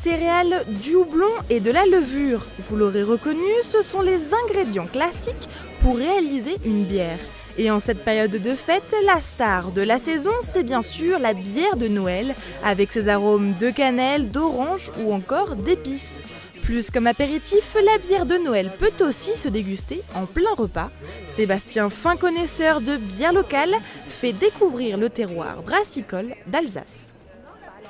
céréales, du houblon et de la levure. Vous l'aurez reconnu, ce sont les ingrédients classiques pour réaliser une bière. Et en cette période de fête, la star de la saison, c'est bien sûr la bière de Noël, avec ses arômes de cannelle, d'orange ou encore d'épices. Plus qu'un apéritif, la bière de Noël peut aussi se déguster en plein repas. Sébastien, fin connaisseur de bière locale, fait découvrir le terroir brassicole d'Alsace.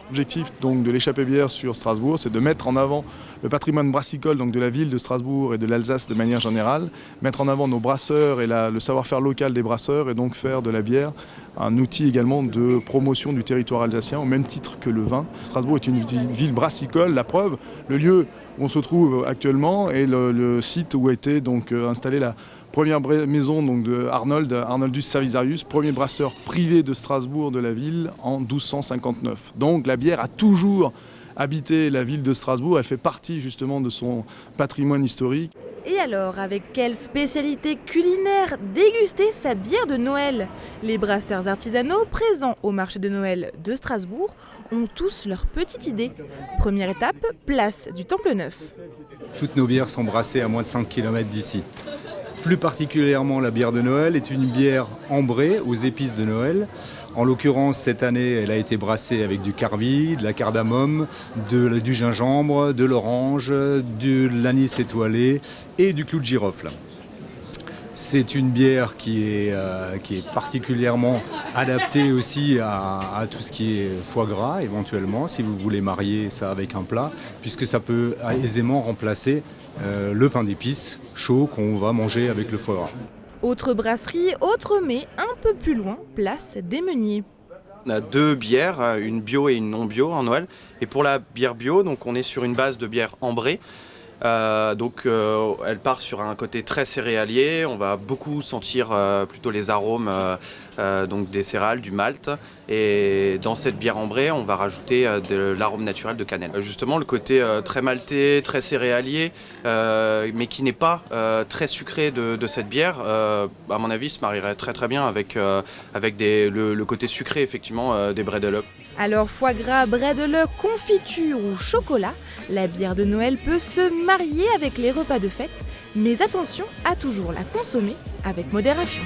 L'objectif donc de l'échappée bière sur Strasbourg, c'est de mettre en avant le patrimoine brassicole donc de la ville de Strasbourg et de l'Alsace de manière générale, mettre en avant nos brasseurs et le savoir-faire local des brasseurs et donc faire de la bière un outil également de promotion du territoire alsacien au même titre que le vin. Strasbourg est une ville brassicole, la preuve, le lieu où on se trouve actuellement est le site où a été donc installée la première maison donc, de Arnoldus Servizarius, premier brasseur privé de Strasbourg de la ville en 1259. Donc la bière a toujours habité la ville de Strasbourg, elle fait partie justement de son patrimoine historique. Et alors, avec quelle spécialité culinaire déguster sa bière de Noël? Les brasseurs artisanaux présents au marché de Noël de Strasbourg ont tous leur petite idée. Première étape, place du Temple Neuf. Toutes nos bières sont brassées à moins de 5 km d'ici. Plus particulièrement, la bière de Noël est une bière ambrée aux épices de Noël. En l'occurrence, cette année, elle a été brassée avec du carvi, de la cardamome, du gingembre, de l'orange, de l'anis étoilé et du clou de girofle. C'est une bière qui est particulièrement adaptée aussi à tout ce qui est foie gras, éventuellement, si vous voulez marier ça avec un plat, puisque ça peut aisément remplacer le pain d'épices chaud qu'on va manger avec le foie gras. Autre brasserie, autre mets, un peu plus loin, place des Meuniers. On a deux bières, une bio et une non bio en Noël. Et pour la bière bio, donc on est sur une base de bière ambrée. Elle part sur un côté très céréalier, on va beaucoup sentir plutôt les arômes donc des céréales, du malt, et dans cette bière ambrée on va rajouter de l'arôme naturel de cannelle. Justement le côté très maltais, très céréalier, mais qui n'est pas très sucré de cette bière, à mon avis se marierait très très bien avec le côté sucré effectivement des bredele. Alors foie gras, bredele, confiture ou chocolat, la bière de Noël peut se marier avec les repas de fête, mais attention à toujours la consommer avec modération.